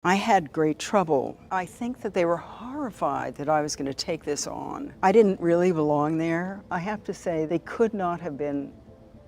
I had great trouble. I think that they were horrified that I was going to take this on. I didn't really belong there. I have to say, they could not have been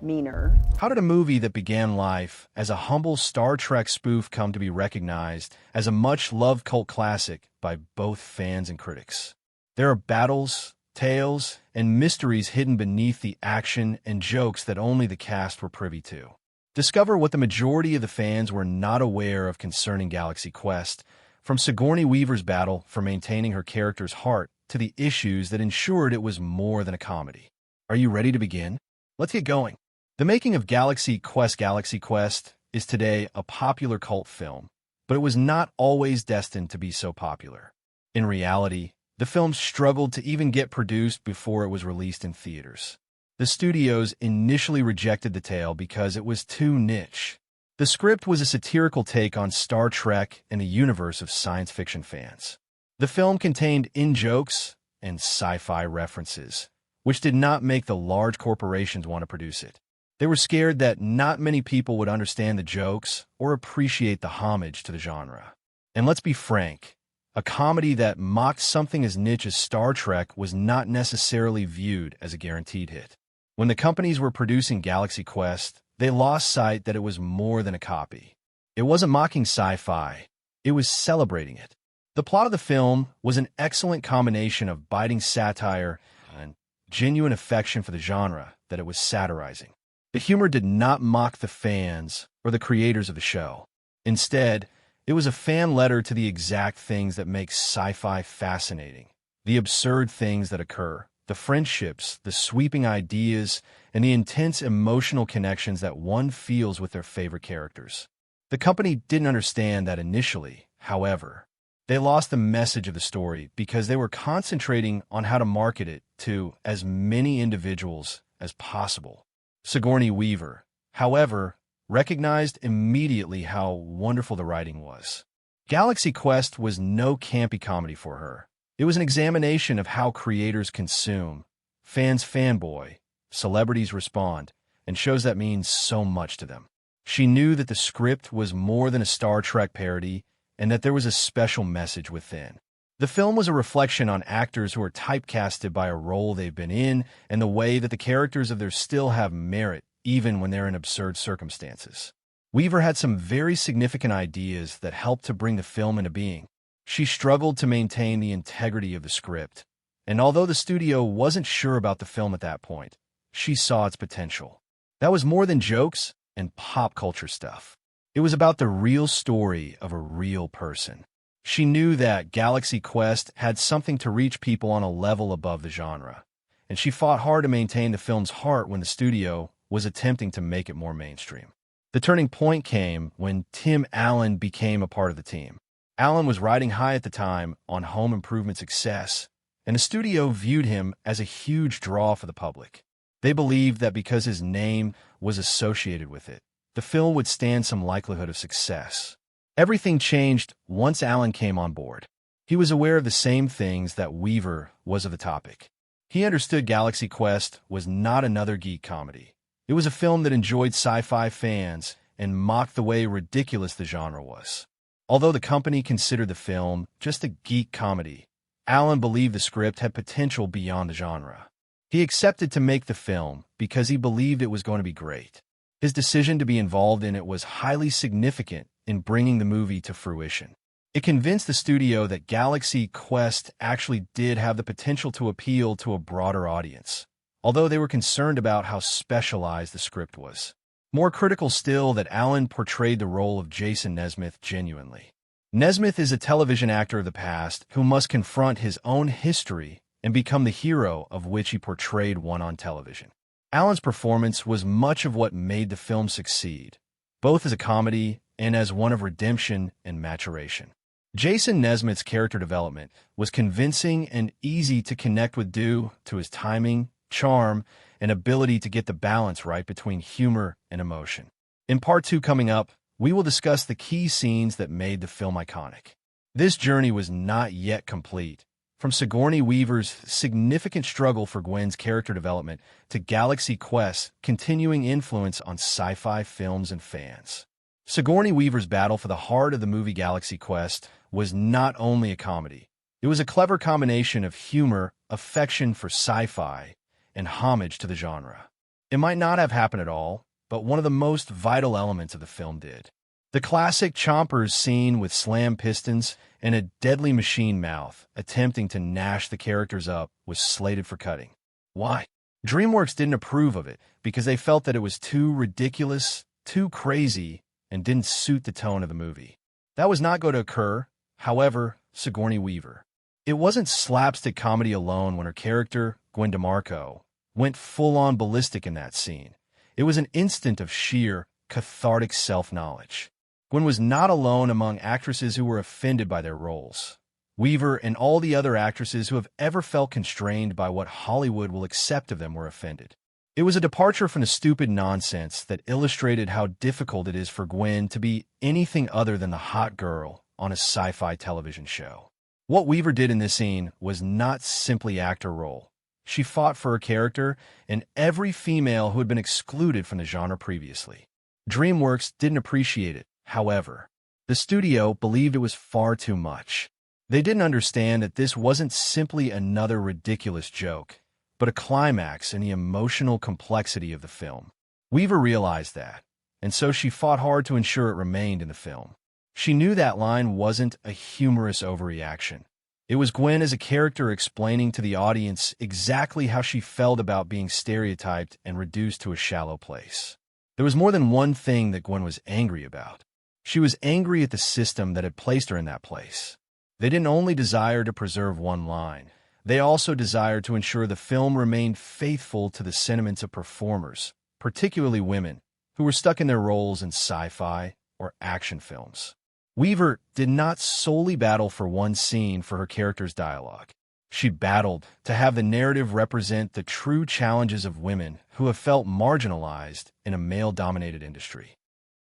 meaner. How did a movie that began life as a humble Star Trek spoof come to be recognized as a much-loved cult classic by both fans and critics? There are battles, tales, and mysteries hidden beneath the action and jokes that only the cast were privy to. Discover what the majority of the fans were not aware of concerning Galaxy Quest, from Sigourney Weaver's battle for maintaining her character's heart to the issues that ensured it was more than a comedy. Are you ready to begin? Let's get going. The making of Galaxy Quest is today a popular cult film, but it was not always destined to be so popular. In reality, the film struggled to even get produced before it was released in theaters. The studios initially rejected the tale because it was too niche. The script was a satirical take on Star Trek and the universe of science fiction fans. The film contained in-jokes and sci-fi references, which did not make the large corporations want to produce it. They were scared that not many people would understand the jokes or appreciate the homage to the genre. And let's be frank, a comedy that mocked something as niche as Star Trek was not necessarily viewed as a guaranteed hit. When the companies were producing Galaxy Quest, they lost sight that it was more than a copy. It wasn't mocking sci-fi, it was celebrating it. The plot of the film was an excellent combination of biting satire and genuine affection for the genre that it was satirizing. The humor did not mock the fans or the creators of the show. Instead, it was a fan letter to the exact things that make sci-fi fascinating, the absurd things that occur, the friendships, the sweeping ideas, and the intense emotional connections that one feels with their favorite characters. The company didn't understand that initially, however. They lost the message of the story because they were concentrating on how to market it to as many individuals as possible. Sigourney Weaver, however, recognized immediately how wonderful the writing was. Galaxy Quest was no campy comedy for her. It was an examination of how creators consume, fans fanboy, celebrities respond, and shows that means so much to them. She knew that the script was more than a Star Trek parody and that there was a special message within. The film was a reflection on actors who are typecasted by a role they've been in and the way that the characters of theirs still have merit even when they're in absurd circumstances. Weaver had some very significant ideas that helped to bring the film into being. She struggled to maintain the integrity of the script, and although the studio wasn't sure about the film at that point, she saw its potential. That was more than jokes and pop culture stuff. It was about the real story of a real person. She knew that Galaxy Quest had something to reach people on a level above the genre, and she fought hard to maintain the film's heart when the studio was attempting to make it more mainstream. The turning point came when Tim Allen became a part of the team. Allen was riding high at the time on home improvement success, and the studio viewed him as a huge draw for the public. They believed that because his name was associated with it, the film would stand some likelihood of success. Everything changed once Allen came on board. He was aware of the same things that Weaver was of the topic. He understood Galaxy Quest was not another geek comedy. It was a film that enjoyed sci-fi fans and mocked the way ridiculous the genre was. Although the company considered the film just a geek comedy, Allen believed the script had potential beyond the genre. He accepted to make the film because he believed it was going to be great. His decision to be involved in it was highly significant in bringing the movie to fruition. It convinced the studio that Galaxy Quest actually did have the potential to appeal to a broader audience, although they were concerned about how specialized the script was. More critical still that Allen portrayed the role of Jason Nesmith genuinely. Nesmith is a television actor of the past who must confront his own history and become the hero of which he portrayed one on television. Allen's performance was much of what made the film succeed, both as a comedy and as one of redemption and maturation. Jason Nesmith's character development was convincing and easy to connect with due to his timing, charm, and ability to get the balance right between humor and emotion. In part 2 coming up, we will discuss the key scenes that made the film iconic. This journey was not yet complete. From Sigourney Weaver's significant struggle for Gwen's character development to Galaxy Quest's continuing influence on sci-fi films and fans. Sigourney Weaver's battle for the heart of the movie Galaxy Quest was not only a comedy. It was a clever combination of humor, affection for sci-fi, and homage to the genre. It might not have happened at all, but one of the most vital elements of the film did. The classic Chompers scene with slam pistons and a deadly machine mouth attempting to gnash the characters up was slated for cutting. Why? DreamWorks didn't approve of it because they felt that it was too ridiculous, too crazy, and didn't suit the tone of the movie. That was not going to occur, however, Sigourney Weaver. It wasn't slapstick comedy alone when her character, Gwen DeMarco, went full-on ballistic in that scene. It was an instant of sheer, cathartic self-knowledge. Gwen was not alone among actresses who were offended by their roles. Weaver and all the other actresses who have ever felt constrained by what Hollywood will accept of them were offended. It was a departure from the stupid nonsense that illustrated how difficult it is for Gwen to be anything other than the hot girl on a sci-fi television show. What Weaver did in this scene was not simply act her role. She fought for her character and every female who had been excluded from the genre previously. DreamWorks didn't appreciate it, however. The studio believed it was far too much. They didn't understand that this wasn't simply another ridiculous joke, but a climax in the emotional complexity of the film. Weaver realized that, and so she fought hard to ensure it remained in the film. She knew that line wasn't a humorous overreaction. It was Gwen as a character explaining to the audience exactly how she felt about being stereotyped and reduced to a shallow place. There was more than one thing that Gwen was angry about. She was angry at the system that had placed her in that place. They didn't only desire to preserve one line. They also desired to ensure the film remained faithful to the sentiments of performers, particularly women, who were stuck in their roles in sci-fi or action films. Weaver did not solely battle for one scene for her character's dialogue. She battled to have the narrative represent the true challenges of women who have felt marginalized in a male-dominated industry.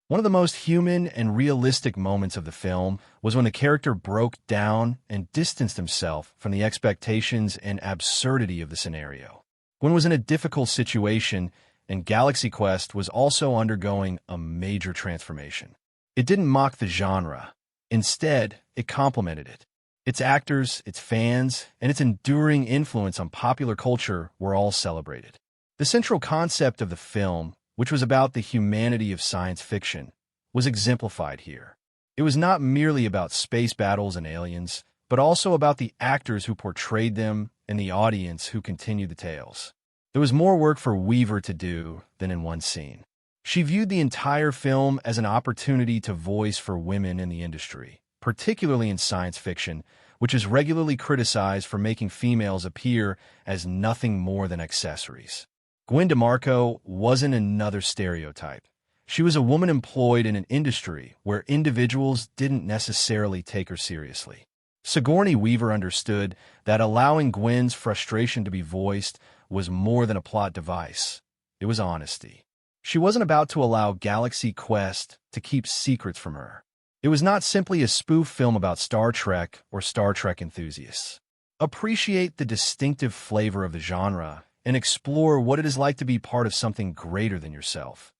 One of the most human and realistic moments of the film was when the character broke down and distanced himself from the expectations and absurdity of the scenario. Gwen was in a difficult situation, and Galaxy Quest was also undergoing a major transformation. It didn't mock the genre. Instead, it complemented it. Its actors, its fans, and its enduring influence on popular culture were all celebrated. The central concept of the film, which was about the humanity of science fiction, was exemplified here. It was not merely about space battles and aliens, but also about the actors who portrayed them and the audience who continued the tales. There was more work for Weaver to do than in one scene. She viewed the entire film as an opportunity to voice for women in the industry, particularly in science fiction, which is regularly criticized for making females appear as nothing more than accessories. Gwen DeMarco wasn't another stereotype. She was a woman employed in an industry where individuals didn't necessarily take her seriously. Sigourney Weaver understood that allowing Gwen's frustration to be voiced was more than a plot device. It was honesty. She wasn't about to allow Galaxy Quest to keep secrets from her. It was not simply a spoof film about Star Trek or Star Trek enthusiasts. Appreciate the distinctive flavor of the genre and explore what it is like to be part of something greater than yourself,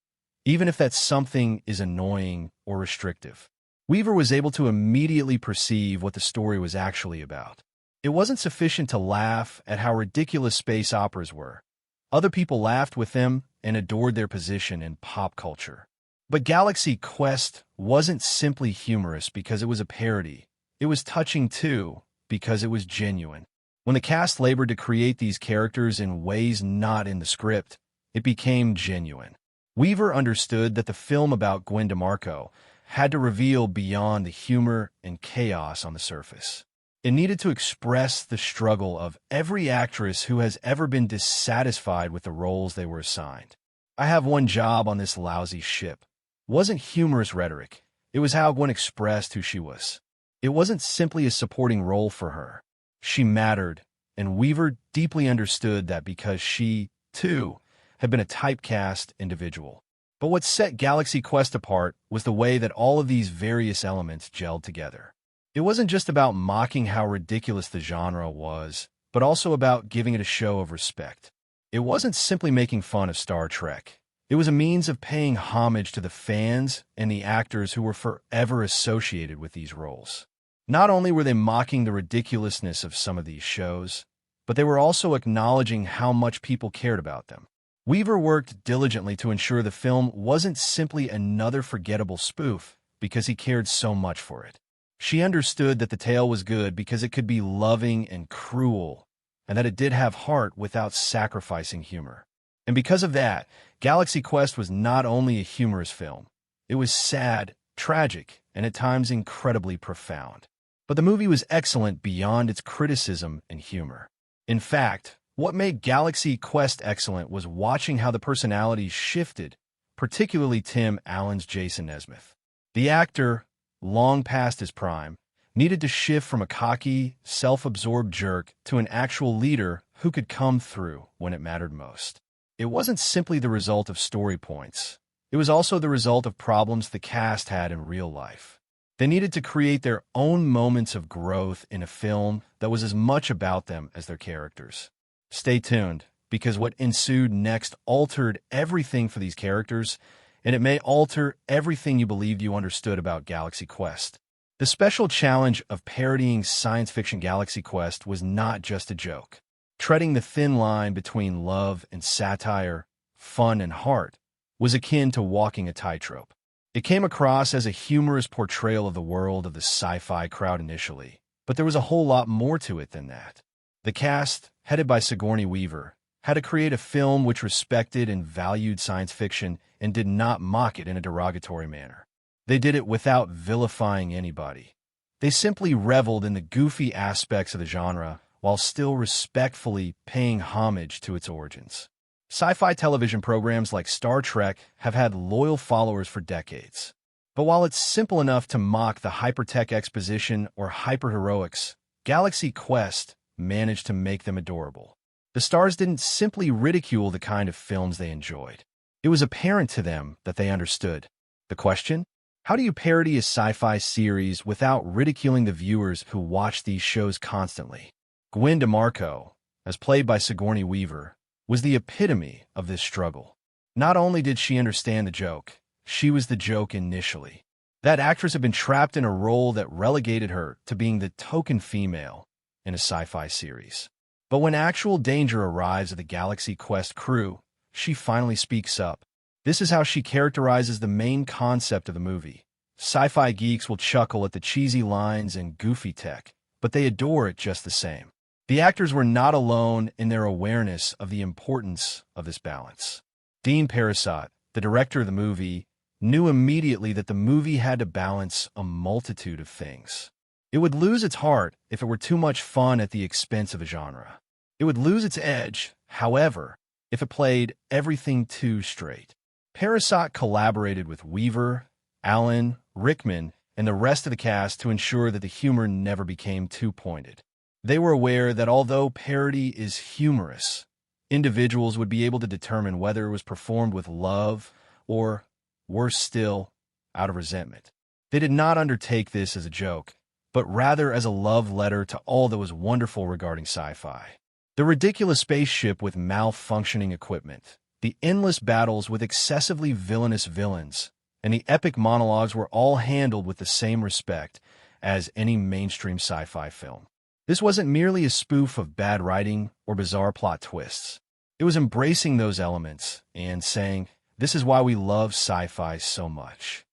even if that something is annoying or restrictive. Weaver was able to immediately perceive what the story was actually about. It wasn't sufficient to laugh at how ridiculous space operas were. Other people laughed with them and adored their position in pop culture. But Galaxy Quest wasn't simply humorous because it was a parody. It was touching too, because it was genuine. When the cast labored to create these characters in ways not in the script, it became genuine. Weaver understood that the film about Gwen DeMarco had to reveal beyond the humor and chaos on the surface. It needed to express the struggle of every actress who has ever been dissatisfied with the roles they were assigned. "I have one job on this lousy ship" wasn't humorous rhetoric. It was how Gwen expressed who she was. It wasn't simply a supporting role for her. She mattered, and Weaver deeply understood that because she, too, had been a typecast individual. But what set Galaxy Quest apart was the way that all of these various elements gelled together. It wasn't just about mocking how ridiculous the genre was, but also about giving it a show of respect. It wasn't simply making fun of Star Trek. It was a means of paying homage to the fans and the actors who were forever associated with these roles. Not only were they mocking the ridiculousness of some of these shows, but they were also acknowledging how much people cared about them. Weaver worked diligently to ensure the film wasn't simply another forgettable spoof because he cared so much for it. She understood that the tale was good because it could be loving and cruel, and that it did have heart without sacrificing humor. And because of that, Galaxy Quest was not only a humorous film, it was sad, tragic, and at times incredibly profound. But the movie was excellent beyond its criticism and humor. In fact, what made Galaxy Quest excellent was watching how the personalities shifted, particularly Tim Allen's Jason Nesmith. The actor, long past his prime, needed to shift from a cocky, self-absorbed jerk to an actual leader who could come through when it mattered most. It wasn't simply the result of story points. It was also the result of problems the cast had in real life. They needed to create their own moments of growth in a film that was as much about them as their characters. Stay tuned, because what ensued next altered everything for these characters, and it may alter everything you believed you understood about Galaxy Quest. The special challenge of parodying science fiction Galaxy Quest was not just a joke. Treading the thin line between love and satire, fun and heart, was akin to walking a tightrope. It came across as a humorous portrayal of the world of the sci-fi crowd initially, but there was a whole lot more to it than that. The cast, headed by Sigourney Weaver, had to create a film which respected and valued science fiction and did not mock it in a derogatory manner. They did it without vilifying anybody. They simply reveled in the goofy aspects of the genre while still respectfully paying homage to its origins. Sci-fi television programs like Star Trek have had loyal followers for decades. But while it's simple enough to mock the hypertech exposition or hyperheroics, Galaxy Quest managed to make them adorable. The stars didn't simply ridicule the kind of films they enjoyed. It was apparent to them that they understood. The question? How do you parody a sci-fi series without ridiculing the viewers who watch these shows constantly? Gwen DeMarco, as played by Sigourney Weaver, was the epitome of this struggle. Not only did she understand the joke, she was the joke initially. That actress had been trapped in a role that relegated her to being the token female in a sci-fi series. But when actual danger arrives at the Galaxy Quest crew, she finally speaks up. This is how she characterizes the main concept of the movie. Sci-fi geeks will chuckle at the cheesy lines and goofy tech, but they adore it just the same. The actors were not alone in their awareness of the importance of this balance. Dean Parasot, the director of the movie, knew immediately that the movie had to balance a multitude of things. It would lose its heart if it were too much fun at the expense of a genre. It would lose its edge, however, if it played everything too straight. Parasot collaborated with Weaver, Allen, Rickman, and the rest of the cast to ensure that the humor never became too pointed. They were aware that although parody is humorous, individuals would be able to determine whether it was performed with love or, worse still, out of resentment. They did not undertake this as a joke, but rather as a love letter to all that was wonderful regarding sci-fi. The ridiculous spaceship with malfunctioning equipment, the endless battles with excessively villainous villains, and the epic monologues were all handled with the same respect as any mainstream sci-fi film. This wasn't merely a spoof of bad writing or bizarre plot twists. It was embracing those elements and saying, this is why we love sci-fi so much.